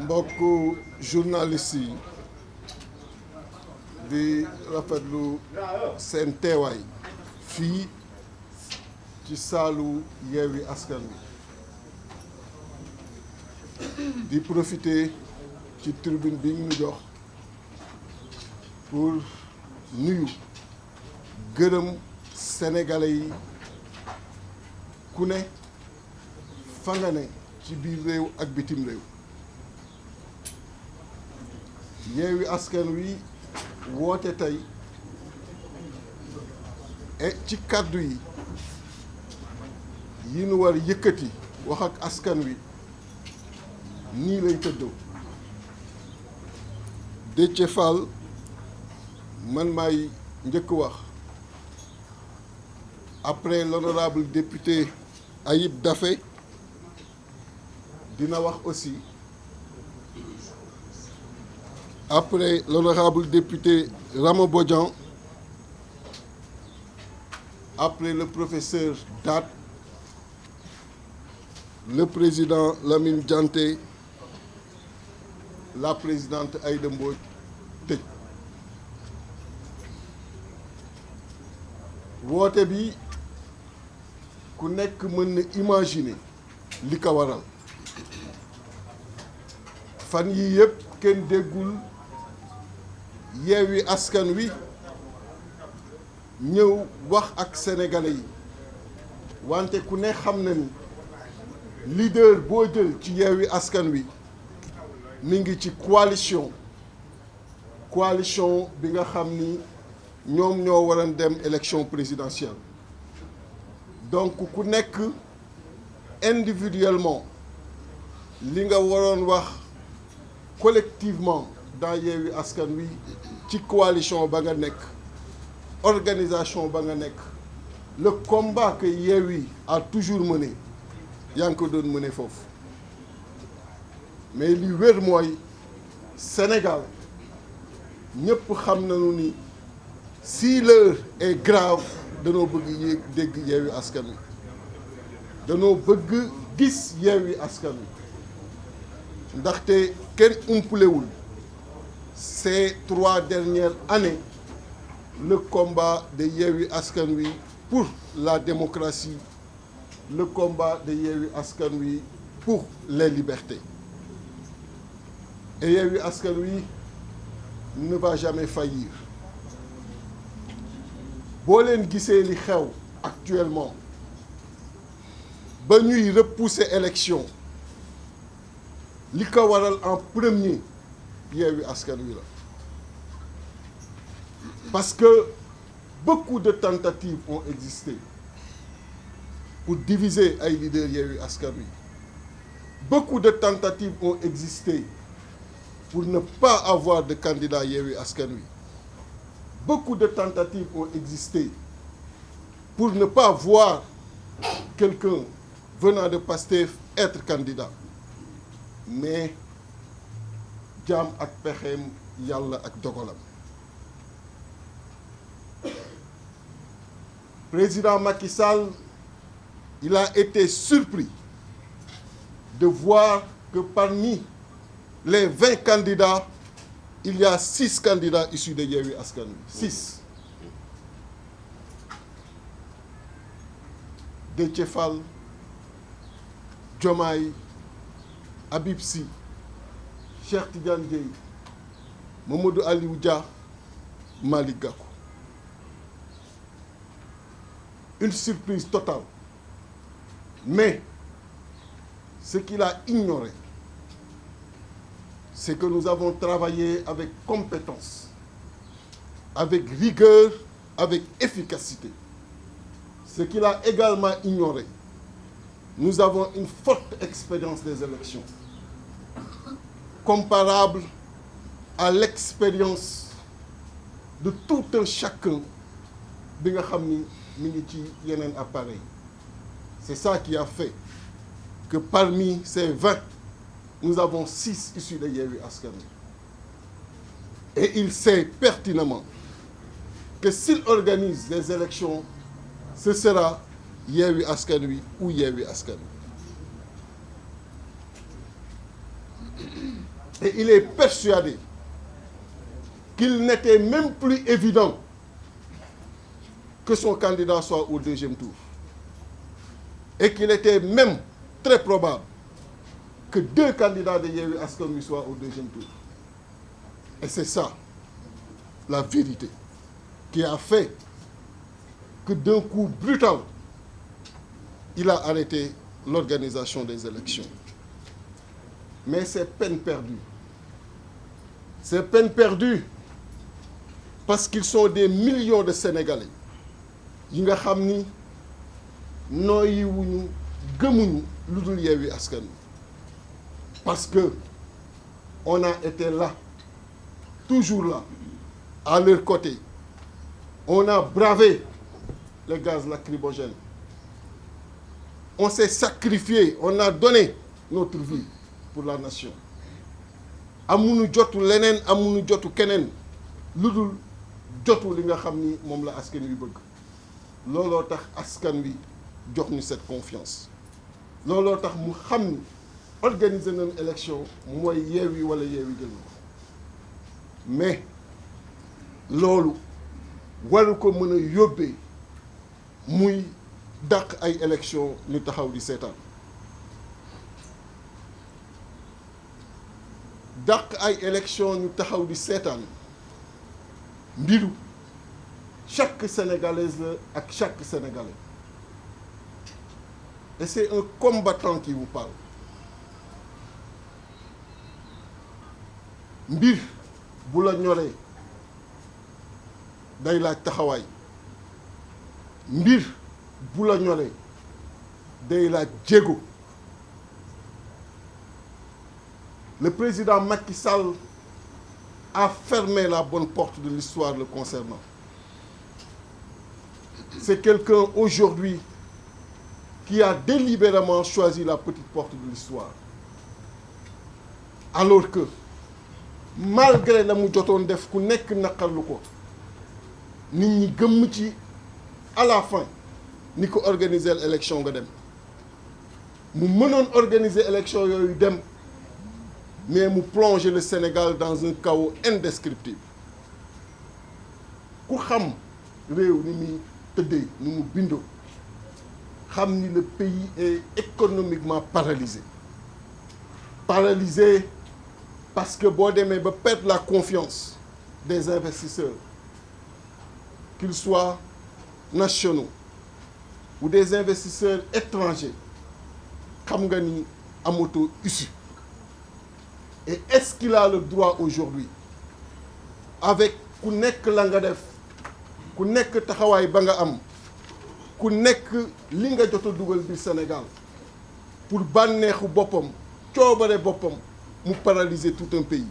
mbokku journaliste yi di rafetlu seen teewaay fii ci saalu Yewwi Askan Wi di profiter ci tribune bi ñu jox pour nuyu gërëm sénégalais yi ku ne fa nga ne ci biir réew ak bitim réew. Yewwi Askan Wi woote tey ci kàddu yi nu war yëkkati wax ak askan wi nii lay tëddoo. Déthié Fall man maay njëkk wax après l'honorable député Ayib Daffé dina wax aussi après l'honorable député Rama Bodian, après le professeur Dat, le président Lamine Dianté, la présidente Aïda Mbodj tëj. woote bi ku nekk mën na imaginer li ko waral fan yi yëpp kenn déggul Yewwi Askan Wi ñëw wax ak sénégalais yi wante ku ne xam na ni leader boo jël ci Yewwi Askan Wi mi ngi ci coalition bi nga xam ni ñoom ñoo waroon dem élection présidentielle. Donc ku nekk individuellement li nga waroon wax collectivement dans Yewwi Askan Wi ci coalition ba nga nekk, organisation ba nga nekk, le combat que Yewwi a toujours mené yaa ngi ko doon mené foofu. Mais li wér mooy Sénégal ñëpp xam nañu ni si l'heure est grave danoo bëgg dégg Yewwi Askan Wi, danoo bëgg gis Yewwi Askan Wi ndaxte kenn umpulewul ces 3 dernières années le combat de Yewwi Askan Wi pour la démocratie, le combat de Yewwi Askan Wi pour les libertés. Et Yewwi Askan Wi ne va jamais faillir. boo leen gisee li xew actuellement ba ñuy repousser élection li ko waral en premier Yewwi Askan Wi la. Parce que beaucoup de tentatives ont existé pour diviser ay leaders Yewwi Askan Wi. Beaucoup de tentatives ont existé pour ne pas avoir de candidat Yewwi Askan Wi. Beaucoup de tentatives ont existé pour ne pas voir quelqu'un venant de Pastef être candidat. Mais jaam ak pexeem yàlla ak dogalam. Président Macky Sall, il a été surpris de voir que parmi les 20 candidats, il y a 6 candidats issus de Yewwi Askan Wi. 6. Déthié Fall, Diomaye, Habib Sy, Cheikh Tidiane Dièye, Mamadou Aliou Dia, Malick Gakou. Une surprise totale. Mais ce qu'il a ignoré, c'est que nous avons travaillé avec compétence, avec rigueur, avec efficacité. Ce qu'il a également ignoré, nous avons une forte expérience des élections, comparable à l'expérience de tout un chacun bi nga xam ni mi ngi ci yeneen appareil. C'est ça qui a fait que parmi ces 20, nous avons 6 issus de Yewwi Askan Wi. Et il sait pertinemment que s'il organise les élections, ce sera Yewwi Askan Wi ou Yewwi Askan Wi. Et il est persuadé qu'il n'était même plus évident que son candidat soit au deuxième tour. Et qu'il était même très probable que 2 candidats de Yewwi Askan Wi soient au deuxième tour. Et c'est ça, la vérité, qui a fait que d'un coup brutal, il a arrêté l'organisation des élections. Mais c'est peine perdue. C'est peine perdue parce qu'ils sont des millions de Sénégalais yi nga xam ni nooyiwuñu gëmuñu lu dul Yewwi Askan Wi parce que on a été là, toujours là, à leur côté. On a bravé le gaz lacrymogène. On s'est sacrifié, on a donné notre vie pour la nation. amuñu jotu leneen amuñu jotu keneen lu dul jotu li nga xam ni moom la askan wi bëgg. looloo tax askan wi jox ñu cette confiance. looloo tax mu xam ni organiser nañu élection mooy Yewwi wala Yewwi jël na ko mais loolu waru ko mën a yóbbee muy dàq ay élection ñu taxaw di seetaan. dàq ay élection ñu taxaw di seetaan mbiru chaque sénégalaise la ak chaque sénégalais et c'est un combattant qui vous parle. mbir bu la ñoree day laaj taxawaay mbir bu la ñoree day laaj jéego. Le président Macky Sall a fermé la bonne porte de l'histoire le concernant. C'est quelqu'un aujourd'hui qui a délibérément choisi la petite porte de l'histoire. Alors que malgré la mu jotoon def ku nekk naqarlu ko nit ñi gëmm ci à la fin ni ko organiser l'élection nga dem mu mënoon organiser élection yooyu dem. Mais mu plonger le Sénégal dans un chaos indescriptible ku xam réew ni muy tëddee ni mu bindoo xam ni le pays est économiquement paralysé parce que boo demee ba perdre la confiance des investisseurs qu'ils soient nationaux ou des investisseurs étrangers xam nga ni amatoo issue. Et est-ce qu'il a le droit aujourd'hui avec ku nekk la nga def ku nekk taxawaay ba nga am ku nekk li nga jot a dugal biir Sénégal pour bànneexu boppam coobare boppam mu paralyser tout un pays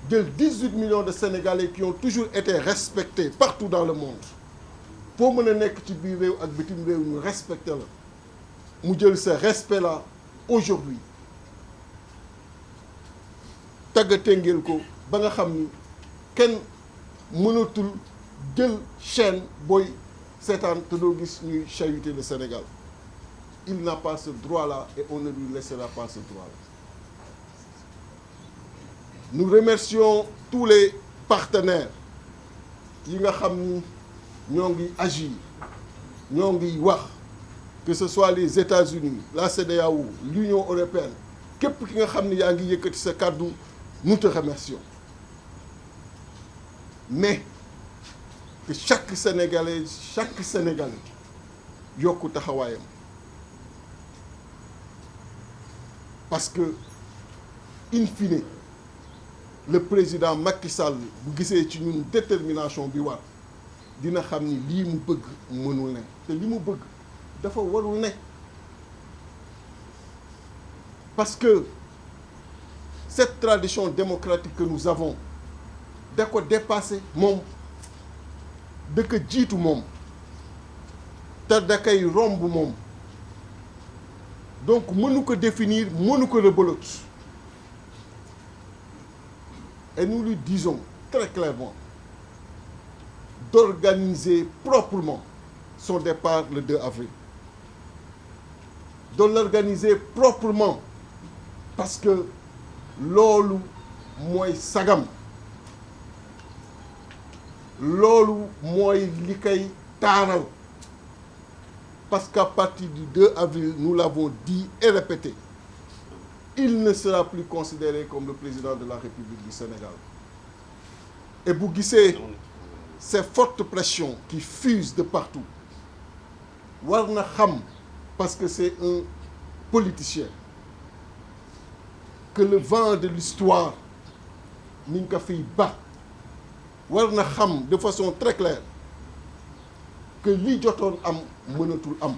jël 18 millions de Sénégalais qui ont toujours été respectés partout dans le monde pour mën a nekk ci biir réew ak bitim réew ñu respecté la mu jël ce respect là aujourd'hui tàggatengeel ko ba nga xam ni kenn mënatul jël chaîne booy seetaan te doo gis ñuy chahuter le Sénégal. Il n'a pas ce droit-là et on ne lui laissera pas ce droit-là. Nous remercions tous les partenaires yi nga xam ni ñoo ngi agir ñoo ngi wax que ce soit les États-Unis la CEDEAO l'Union européenne képp ki nga xam ni yaa ngi yëkkati sa kàddu nous te remercions mais que chaque Sénégalais yokku taxawaayam parce que in fine le président Macky Sall bu gisee ci ñun détermination bi war dina xam ni lii mu bëgg mënul ne te li mu bëgg dafa warul ne parce que cette tradition démocratique que nous avons da ko dépassé moom da ko jiitu moom te da koy romb moom donc mënu ko définir mënu ko rebelote et nous lui disons très clairement d'organiser proprement son départ le 2 avril de l'organiser proprement parce que loolu mooy sagam, loolu mooy li koy taaral, parce qu'à partir du 2 avril, nous l'avons dit et répété, il ne sera plus considéré comme le président de la République du Sénégal. Et vous voyez ces fortes pressions qui fusent de partout. Warna Kham, parce que c'est un politicien, que le vent de l'histoire n'a fait bas. Warna Kham, de façon très claire, que li jotoon am mënatul am.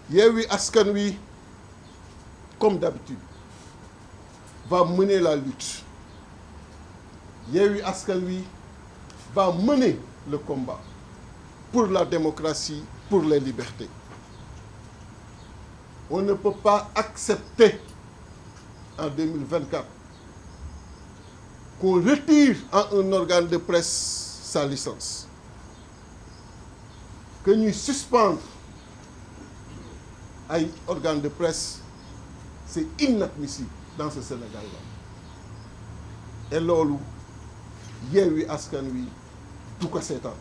Yewwi Askan Wi, comme d'habitude, va mener la lutte. Yewwi Askan Wi va mener le combat pour la démocratie, pour les libertés. On ne peut pas accepter en 2024 qu'on retire à un organe de presse sa licence, que nous suspendre à un organe de presse, c'est inadmissible dans ce Sénégal-là. Et là, Yewwi Askan Wi tout cas c'est temps.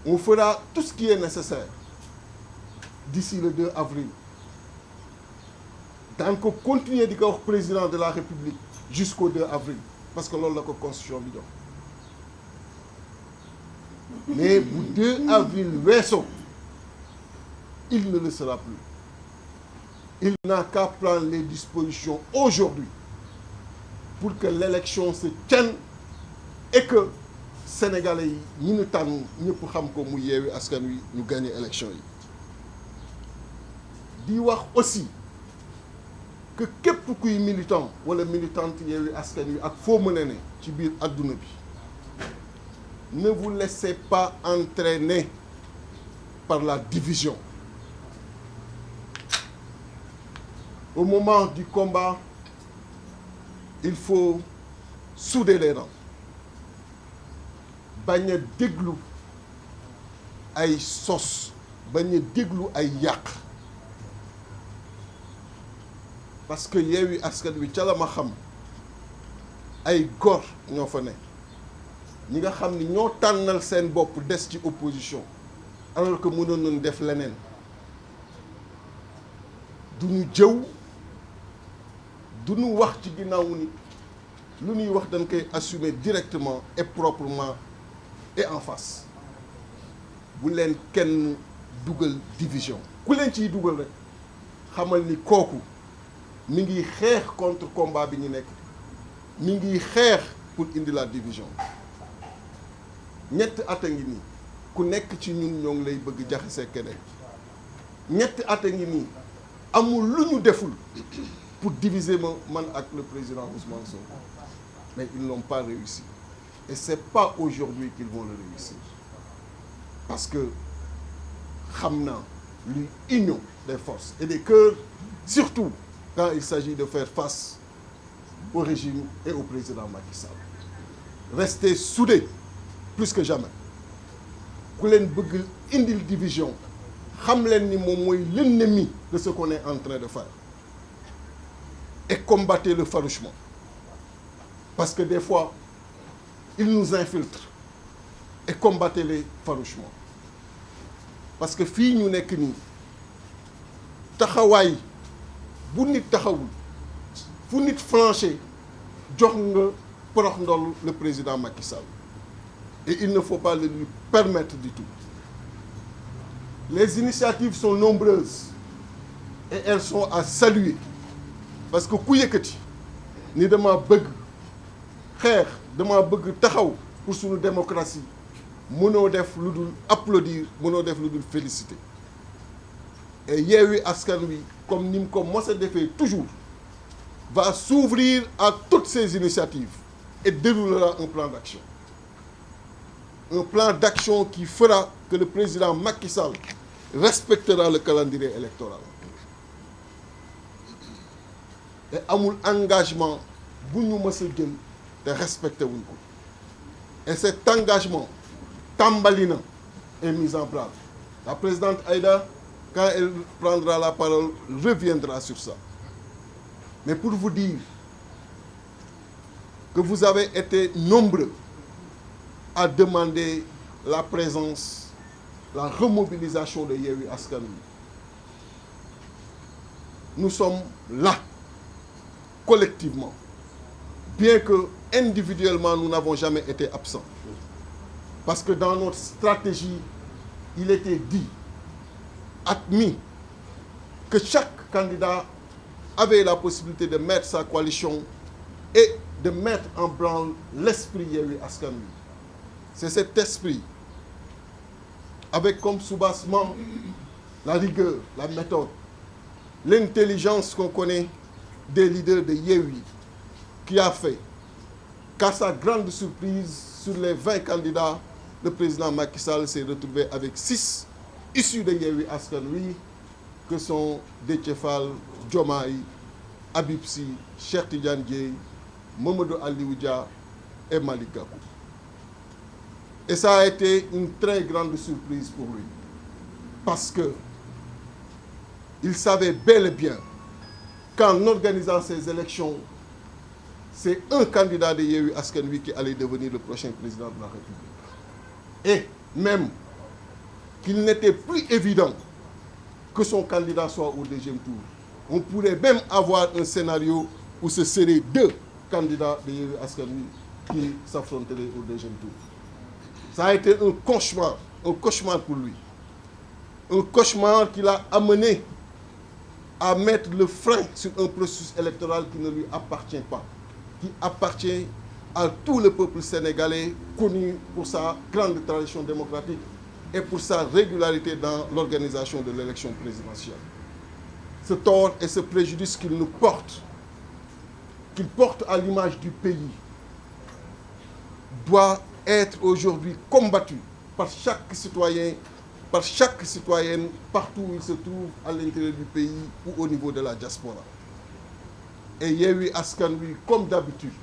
On fera tout ce qui est nécessaire d'ici le 2 avril. Donc, continuer de dire président de la République jusqu'au 2 avril. Parce que c'est la constitution. Mais le 2 avril, il ne le sera plus. Il n'a qu'à prendre les dispositions aujourd'hui pour que l'élection se tienne et que Sénégalais, nous ne savons pas comment Yewwi Askan Wi nous gagner l'élection. Di wax aussi que képp kuy militant wala militante Yewwi Askan Wi ak foo mën a ne ci biir adduna bi, ne vous laissez pas entraîner par la division. Au moment du combat, il faut souder les rangs. Bañ a déglu ay sos, bañ a déglu ay yàq. Parce que Yewwi Askan Wi ca la ma xam ay góor ñoo fa ne ñi nga xam ni ñoo tànnal seen bopp des ci opposition alors que mënoon nañu def leneen. Du ñu jëw, du ñu wax ci ginnaaw nit, lu ñuy wax dañ koy assumer directement et proprement et en face. Bu leen kenn dugal division. Ku leen ciy dugal rek xamal ni kooku mi ngi xeex contre combat bi ñu nekk, mi ngi xeex pour indi la division. ñetti at a ngi nii ku nekk ci ñun ñoo ngi lay bëgg jaxase keneen. ñetti at a ngi nii amul lu ñu deful pour diviser man ak le président Ousmane Sonko, mais ils n'ont pas réussi. Et c'est pas aujourd'hui qu'ils vont le réussir. Parce que xam naa l'union des forces et des cœurs, surtout quand il s'agit de faire face au régime et au président Macky Sall. Restez soudés plus que jamais. Ku leen bëgg indil division, xam leen ni moom mooy l'ennemi de ce qu'on est en train de faire. Et combattez-le farouchement. Parce que des fois, ils nous infiltrent. Et combattez-les farouchement. Parce que fii ñu nekk nii taxawaay bu nit taxawul fu nit flanché jox nga porox ndol le président Macky Sall. Et il ne faut pas le lui permettre du tout. Les initiatives sont nombreuses et elles sont à saluer. Parce que ku yëkkati ni dama bëgg xeex, dama bëgg taxaw pour suñu démocratie, mënoo def lu dul applaudir, mënoo def lu dul féliciter. Et Yewwi Askan Wi, comme ni mu ko mos a defee toujours, va s'ouvrir à toutes ces initiatives et déroulera un plan d'action. Un plan d'action qui fera que le président Macky Sall respectera le calendrier électoral. Et amul engagement bu ñu mës a jël te respecté wuñ ko. Et cet engagement tàmbali na est mis en place. La présidente Aïda quand elle prendra la parole, reviendra sur ça. Mais pour vous dire que vous avez été nombreux à demander la présence, la remobilisation de Yewwi Askan Wi. Nous sommes là, collectivement, bien que individuellement nous n'avons jamais été absents. Parce que dans notre stratégie, il était dit, admis, que chaque candidat avait la possibilité de mettre sa coalition et de mettre en branle l'esprit Yewwi Askan Wi. C'est cet esprit, avec comme soubassement la rigueur, la méthode, l'intelligence qu'on connaît des leaders de Yewwi, qui a fait qu'à sa grande surprise, sur les 20 candidats, le président Macky Sall s'est retrouvé avec 6 issus de Yewwi Askan Wi, que sont Déthié Fall, Diomaye, Habib Sy, Cheikh Tidiane Dièye, Mamadou Aliou Dia et Malick Gakou. Et ça a été une très grande surprise pour lui. Parce que il savait bel et bien qu'en organisant ces élections, c'est un candidat de Yewwi Askan Wi qui allait devenir le prochain président de la République. Et même qu'il n'était plus évident que son candidat soit au deuxième tour. On pourrait même avoir un scénario où ce seraient 2 candidats de Yewwi Askan Wi qui s'affronteraient au deuxième tour. Ça a été un cauchemar pour lui. Un cauchemar qui l'a amené à mettre le frein sur un processus électoral qui ne lui appartient pas, qui appartient à tout le peuple sénégalais, connu pour sa grande tradition démocratique et pour sa régularité dans l'organisation de l'élection présidentielle. Ce tort et ce préjudice qu'il porte à l'image du pays, doit être aujourd'hui combattu par chaque citoyen, par chaque citoyenne, partout où il se trouve, à l'intérieur du pays ou au niveau de la diaspora. Et Yewwi Askan Wi, comme d'habitude,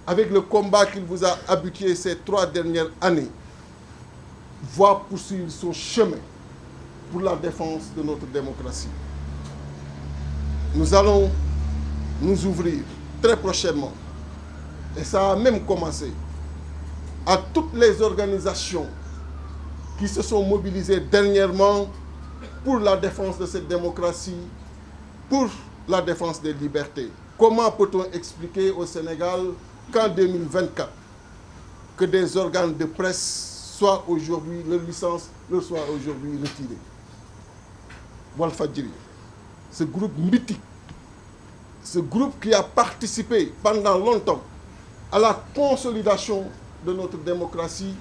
avec le combat qu'il vous a habitué ces 3 dernières années, va poursuivre son chemin pour la défense de notre démocratie. Nous allons nous ouvrir très prochainement, et ça a même commencé, à toutes les organisations qui se sont mobilisées dernièrement pour la défense de cette démocratie, pour la défense des libertés. Comment peut-on expliquer au Sénégal qu'en 2024, que des organes de presse soient aujourd'hui, leur licence leur soit aujourd'hui retirée? Walfadjri, ce groupe mythique, ce groupe qui a participé pendant longtemps à la consolidation de notre démocratie,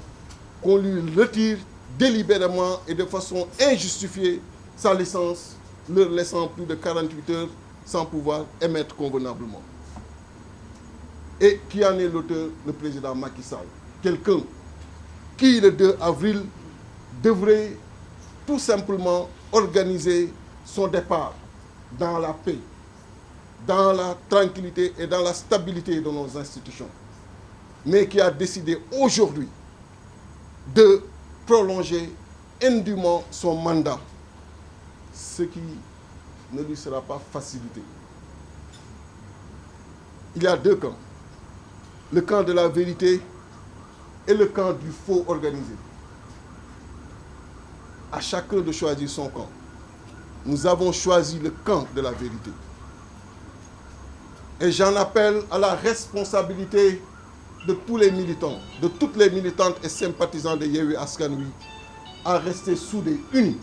qu'on lui retire délibérément et de façon injustifiée sa licence, leur laissant plus de 48 heures sans pouvoir émettre convenablement. Et qui en est l'auteur? Le président Macky Sall. Quelqu'un qui, le 2 avril, devrait tout simplement organiser son départ dans la paix, dans la tranquillité et dans la stabilité de nos institutions, mais qui a décidé aujourd'hui de prolonger indûment son mandat, ce qui ne lui sera pas facilité. Il y a 2 camps, le camp de la vérité et le camp du faux organisé. À chacun de choisir son camp. Nous avons choisi le camp de la vérité. Et j'en appelle à la responsabilité de tous les militants, de toutes les militantes et sympathisants de Yewwi Askan Wi, à rester soudés, unis,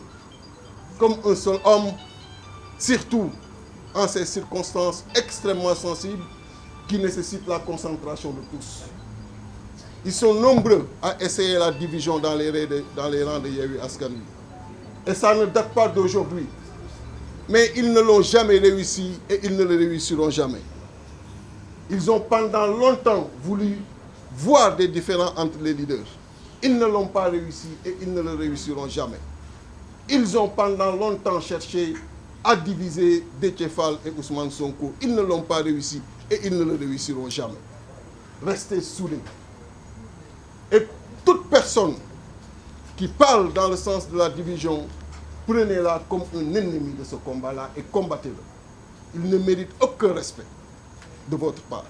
comme un seul homme, surtout en ces circonstances extrêmement sensibles qui nécessitent la concentration de tous. Ils sont nombreux à essayer la division dans les rangs de Yewwi Askan Wi. Et ça ne date pas d'aujourd'hui. Mais ils ne l'ont jamais réussi et ils ne le réussiront jamais. Ils ont pendant longtemps voulu voir des différends entre les leaders. Ils ne l'ont pas réussi et ils ne le réussiront jamais. Ils ont pendant longtemps cherché à diviser Déthié Fall et Ousmane Sonko. Ils ne l'ont pas réussi et ils ne le réussiront jamais. Restez soudés. Et toute personne qui parle dans le sens de la division prenez-la comme un ennemi de ce combat-là et combattez-le. Il ne mérite aucun respect de votre part.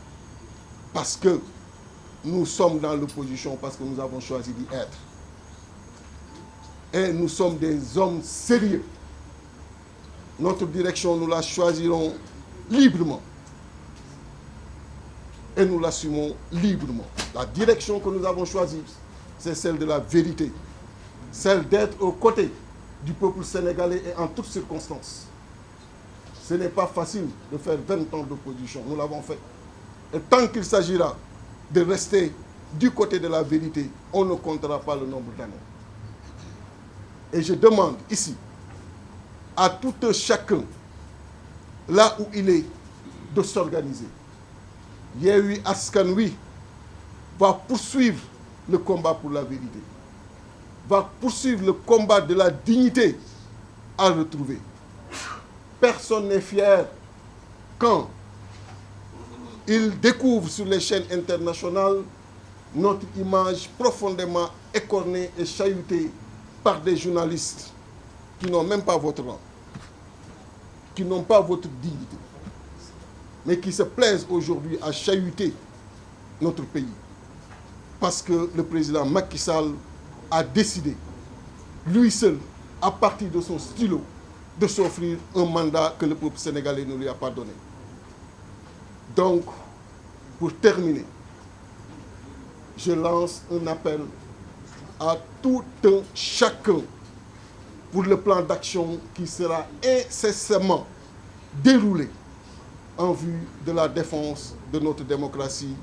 Parce que nous sommes dans l'opposition, parce que nous avons choisi d'y être. Et nous sommes des hommes sérieux. Notre direction, nous la choisirons librement. Et nous l'assumons librement. La direction que nous avons choisie, c'est celle de la vérité. Celle d'être aux côtés du peuple sénégalais et en toutes circonstances. Ce n'est pas facile de faire 20 ans d'opposition. Nous l'avons fait. Et tant qu'il s'agira de rester du côté de la vérité, on ne comptera pas le nombre d'années. Et je demande ici à tout un chacun, là où il est, de s'organiser. Yewwi Askan Wi va poursuivre le combat pour la vérité, va poursuivre le combat de la dignité à retrouver. Personne n'est fier quand il découvre sur les chaînes internationales notre image profondément écornée et chahutée par des journalistes qui n'ont même pas votre rang, qui n'ont pas votre dignité, mais qui se plaisent aujourd'hui à chahuter notre pays. Parce que le président Macky Sall a décidé, lui seul, à partir de son stylo, de s'offrir un mandat que le peuple sénégalais ne lui a pas donné. Donc, pour terminer, je lance un appel à tout un chacun pour le plan d'action qui sera incessamment déroulé en vue de la défense de notre démocratie,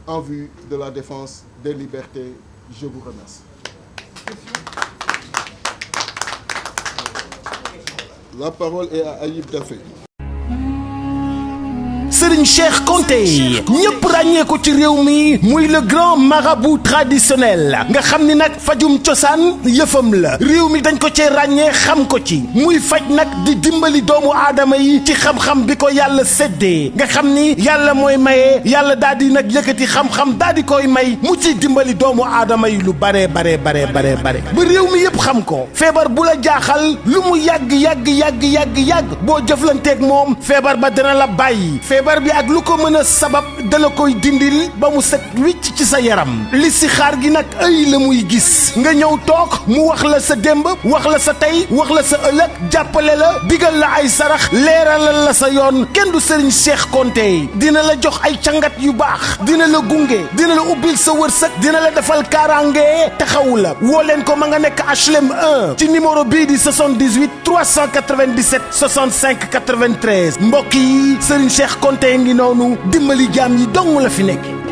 en vue de la défense des libertés. Je vous remercie. La parole est à Ayib Daffé. Serigne Cheikh Konté ñëpp ràññee ko ci réew mi muy le grand marabout traditionnel nga xam ni nag fajum cosaan yëfam la réew mi dañ ko cee ràññee xam ko ci muy faj nag di dimbali doomu aadama yi ci xam-xam bi ko yàlla séddee nga xam ni yàlla mooy maye yàlla daal di nag yëkkati xam-xam daal di koy may mu ci dimbali doomu aadama yi lu bare ba réew mi yëpp xam ko feebar bu la jaaxal lu mu yàgg boo jëflanteeg moom feebar ba dina la bàyyi feebar bi ak lu ko mën a sabab dala koy dindil ba mu set wicc ci sa yaram li si xaar gi nag ay la muy gis nga ñëw toog mu wax la sa démb wax la sa tey wax la sa ëllëg jàppale la digal la ay sarax leeralal la sa yoon kenn du Serigne Cheikh Konté dina la jox ay cangat yu baax dina la gunge dina la ubbil sa wërsëg dina la defal kaaraange taxawu la woo leen ko ma nga nekk HLM 1 ci numéro bii di 78 397 65 93 mbokk yi Serigne Cheikh Konté ngi noonu dimbali jaam yi dong la fi nekk.